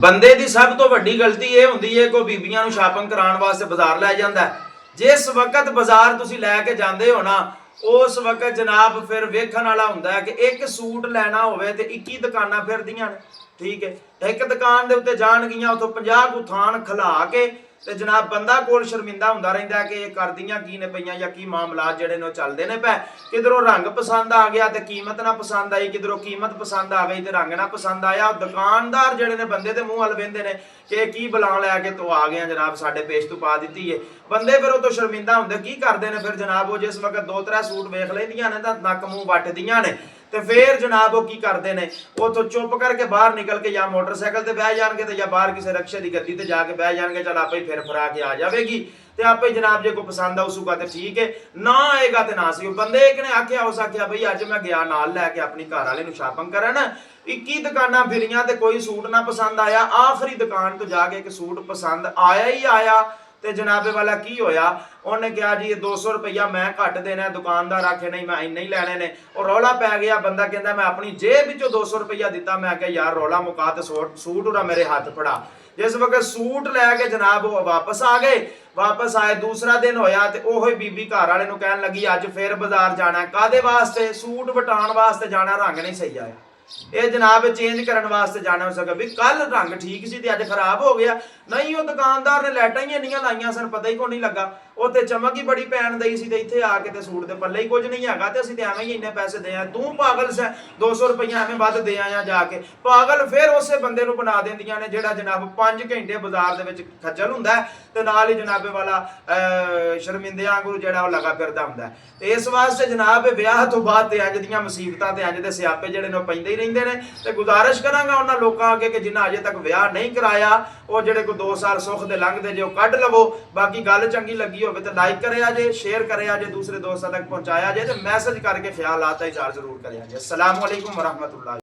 ਬੰਦੇ ਦੀ ਸਭ ਤੋਂ ਵੱਡੀ ਗਲਤੀ ਇਹ ਹੁੰਦੀ ਹੈ ਕਿ ਬੀਬੀਆਂ ਨੂੰ ਸ਼ਾਪਿੰਗ ਕਰਾਉਣ ਵਾਸਤੇ ਬਾਜ਼ਾਰ ਲੈ ਜਾਂਦਾ ਹੈ। ਜਿਸ ਵਕਤ ਬਾਜ਼ਾਰ ਤੁਸੀਂ ਲੈ ਕੇ ਜਾਂਦੇ ਹੋ ਨਾ, ਉਸ ਵਕਤ ਜਨਾਬ ਫਿਰ ਵੇਖਣ ਵਾਲਾ ਹੁੰਦਾ ਹੈ ਕਿ ਇੱਕ ਸੂਟ ਲੈਣਾ ਹੋਵੇ ਤੇ 21 ਦੁਕਾਨਾਂ ਫਿਰਦੀਆਂ ਨੇ। ਠੀਕ ਹੈ, ਇੱਕ ਦੁਕਾਨ ਦੇ ਉੱਤੇ ਜਾਣਗੀਆਂ, ਉਥੋਂ 50 ਕੁ ਥਾਨ ਖਿਲਾ ਕੇ ਤੇ ਜਨਾਬ ਬੰਦਾ ਕੋਲ ਸ਼ਰਮਿੰਦਾ ਹੁੰਦਾ ਰਹਿੰਦਾ ਕਿ ਇਹ ਕਰਦੀਆਂ ਕੀ ਨੇ ਪਈਆਂ ਜਾਂ ਕੀ ਮਾਮਲਾਤ ਜਿਹੜੇ ਨੇ ਉਹ ਚੱਲਦੇ ਨੇ ਪੈ। ਕਿਧਰੋਂ ਰੰਗ ਪਸੰਦ ਆ ਗਿਆ ਤੇ ਕੀਮਤ ਨਾ ਪਸੰਦ ਆਈ, ਕਿਧਰੋਂ ਕੀਮਤ ਪਸੰਦ ਆ ਗਈ ਤੇ ਰੰਗ ਨਾ ਪਸੰਦ ਆਇਆ। ਦੁਕਾਨਦਾਰ ਜਿਹੜੇ ਨੇ ਬੰਦੇ ਦੇ ਮੂੰਹ ਵੱਲ ਵੇਂਦੇ ਨੇ ਕਿ ਕੀ ਬੁਲਾ ਲਿਆ ਕਿ ਤੂੰ ਆ ਗਿਆ ਜਨਾਬ, ਸਾਡੇ ਪੇਸ਼ ਤੋਂ ਪਾ ਦਿੱਤੀ ਏ। ਬੰਦੇ ਫਿਰ ਉਹ ਤੋਂ ਸ਼ਰਮਿੰਦਾ ਹੁੰਦੇ, ਕੀ ਕਰਦੇ ਨੇ ਫਿਰ ਜਨਾਬ, ਉਹ ਜਿਸ ਵਕਤ 2-3 ਸੂਟ ਵੇਖ ਲੈਂਦੀਆਂ ਨੇ ਤਾਂ ਨੱਕ ਮੂੰਹ ਵੱਟਦੀਆਂ ਨੇ ਤੇ ਫਿਰ ਜਨਾਬ ਉਹ ਕੀ ਕਰਦੇ ਨੇ, ਉਥੋਂ ਚੁੱਪ ਕਰਕੇ ਬਾਹਰ ਨਿਕਲ ਕੇ ਜਾਂ ਮੋਟਰਸਾਈਕਲ ਤੇ ਬਹਿ ਜਾਣਗੇ ਤੇ ਜਾਂ ਬਾਹਰ ਕਿਸੇ ਰਕਸ਼ੇ ਦੀ ਗੱਡੀ ਤੇ ਜਾ ਕੇ ਬਹਿ ਜਾਣਗੇ। ਚਲ ਆਪੇ ਫਿਰ ਫਰਾ ਕੇ ਆ ਜਾਵੇਗੀ ਤੇ ਆਪੇ ਜਨਾਬ ਜੇ ਕੋਈ ਪਸੰਦ ਆਊਗਾ ਤੇ ਠੀਕ ਹੈ, ਨਾ ਆਏਗਾ ਤੇ ਨਾ ਸਹੀ। ਬੰਦੇ ਇੱਕ ਨੇ ਆਖਿਆ, ਉਸ ਆਖਿਆ ਬਈ ਅੱਜ ਮੈਂ ਗਿਆ ਨਾਲ ਲੈ ਕੇ ਆਪਣੀ ਘਰ ਵਾਲੇ ਨੂੰ ਸ਼ਾਪਿੰਗ ਕਰਨ, 21 ਦੁਕਾਨਾਂ ਫਿਰੀਆਂ ਤੇ ਕੋਈ ਸੂਟ ਨਾ ਪਸੰਦ ਆਇਆ। ਆਖਰੀ ਦੁਕਾਨ ਤੋਂ ਜਾ ਕੇ ਇੱਕ ਸੂਟ ਪਸੰਦ ਆਇਆ ਹੀ ਆਇਆ ਤੇ ਜਨਾਬੇ ਵਾਲਾ ਕੀ ਹੋਇਆ, ਉਹਨੇ ਕਿਹਾ ਜੀ ਇਹ 200 ਰੁਪਇਆ ਮੈਂ ਘੱਟ ਦੇਣਾ। ਦੁਕਾਨਦਾਰ ਆਖੇ ਨਹੀਂ ਮੈਂ ਇੰਨੇ ਹੀ ਲੈਣੇ ਨੇ। ਉਹ ਰੌਲਾ ਪੈ ਗਿਆ, ਬੰਦਾ ਕਹਿੰਦਾ ਮੈਂ ਆਪਣੀ ਜੇਬ ਵਿੱਚੋਂ 200 ਰੁਪਇਆ ਦਿੱਤਾ। ਮੈਂ ਕਿਹਾ ਯਾਰ ਰੌਲਾ ਮੁਕਾ ਤੇ ਸੂਟ ਉਹਦਾ ਮੇਰੇ ਹੱਥ ਫੜਾ। ਜਿਸ ਵਕਤ ਸੂਟ ਲੈ ਕੇ ਜਨਾਬ ਉਹ ਵਾਪਸ ਆ ਗਏ, ਵਾਪਸ ਆਏ, ਦੂਸਰਾ ਦਿਨ ਹੋਇਆ ਤੇ ਉਹ ਹੀ ਬੀਬੀ ਘਰ ਵਾਲੇ ਨੂੰ ਕਹਿਣ ਲੱਗੀ ਅੱਜ ਫਿਰ ਬਾਜ਼ਾਰ ਜਾਣਾ। ਕਾਦੇ ਵਾਸਤੇ? ਸੂਟ ਵਟਾਉਣ ਵਾਸਤੇ ਜਾਣਾ, ਰੰਗ ਨਹੀਂ ਸਹੀ ਆਇਆ। ਇਹ ਜਨਾਬ ਚੇਂਜ ਕਰਨ ਵਾਸਤੇ ਜਾਣਾ ਹੋ ਸਕਦਾ ਵੀ ਕੱਲ ਰੰਗ ਠੀਕ ਸੀ ਤੇ ਅੱਜ ਖਰਾਬ ਹੋ ਗਿਆ। ਨਹੀਂ, ਉਹ ਦੁਕਾਨਦਾਰ ਨੇ ਲਾਈਟਾਂ ਹੀ ਇੰਨੀਆਂ ਲਾਈਆਂ ਸਨ, ਪਤਾ ਹੀ ਕੋਈ ਨਹੀਂ ਲੱਗਾ। ਉੱਥੇ ਚਮਕ ਹੀ ਬੜੀ ਪੈਣ ਦਈ ਸੀ ਤੇ ਇੱਥੇ ਆ ਕੇ ਤੇ ਸੂਟ ਦੇ ਪੱਲੇ ਹੀ ਕੁਝ ਨਹੀਂ ਹੈਗਾ ਤੇ ਅਸੀਂ ਤੇ ਐਵੇਂ ਹੀ ਇੰਨੇ ਪੈਸੇ ਦੇ ਆ। ਤੂੰ ਪਾਗਲ ਸੈਂ, 200 ਰੁਪਈਆ ਐਵੇਂ ਵੱਧ ਦੇ ਆਇਆ ਜਾ ਕੇ। ਪਾਗਲ ਫਿਰ ਉਸੇ ਬੰਦੇ ਨੂੰ ਬਣਾ ਦਿੰਦੀਆਂ ਨੇ ਜਿਹੜਾ ਜਨਾਬ 5 ਘੰਟੇ ਬਾਜ਼ਾਰ ਦੇ ਵਿੱਚ ਖੱਜਲ ਹੁੰਦਾ ਤੇ ਨਾਲ ਹੀ ਜਨਾਬੇ ਵਾਲਾ ਸ਼ਰਮਿੰਦਿਆਂ ਵਾਂਗੂ ਜਿਹੜਾ ਉਹ ਲਗਾ ਫਿਰਦਾ ਹੁੰਦਾ। ਤੇ ਇਸ ਵਾਸਤੇ ਜਨਾਬ ਵਿਆਹ ਤੋਂ ਬਾਅਦ ਤੇ ਇੰਜ ਦੀਆਂ ਮੁਸੀਬਤਾਂ ਤੇ ਇੰਜ ਦੇ ਸਿਆਪੇ ਜਿਹੜੇ ਨੇ ਪੈਂਦੇ ਹੀ ਰਹਿੰਦੇ ਨੇ। ਤੇ ਗੁਜ਼ਾਰਿਸ਼ ਕਰਾਂਗਾ ਉਹਨਾਂ ਲੋਕਾਂ ਅੱਗੇ ਕਿ ਜਿਨ੍ਹਾਂ ਅਜੇ ਤੱਕ ਵਿਆਹ ਨਹੀਂ ਕਰਾਇਆ, ਉਹ ਜਿਹੜੇ ਕੋਈ 2 ਸਾਲ ਸੁੱਖ ਦੇ ਲੰਘਦੇ ਜੇ ਉਹ ਕੱਢ ਲਵੋ। ਬਾਕੀ ਗੱਲ ਚੰਗੀ ਲੱਗੀ ਹੋਵੇ ਤੇ ਲਾਈਕ ਕਰਿਆ ਜੇ, ਸ਼ੇਅਰ ਕਰਿਆ ਜੇ, ਦੂਸਰੇ ਦੋਸਤਾਂ ਤੱਕ ਪਹੁੰਚਾਇਆ ਜੇ ਤੇ ਮੈਸੇਜ ਕਰਕੇ ਖਿਆਲਾਤ ਦਾ ਇਜ਼ਹਾਰ ਜ਼ਰੂਰ ਕਰਿਆ ਜੇ। ਅਸਲਾਮੁਅਲੈਕੁਮ ਵਰਹਿਮਤੁल्लाह।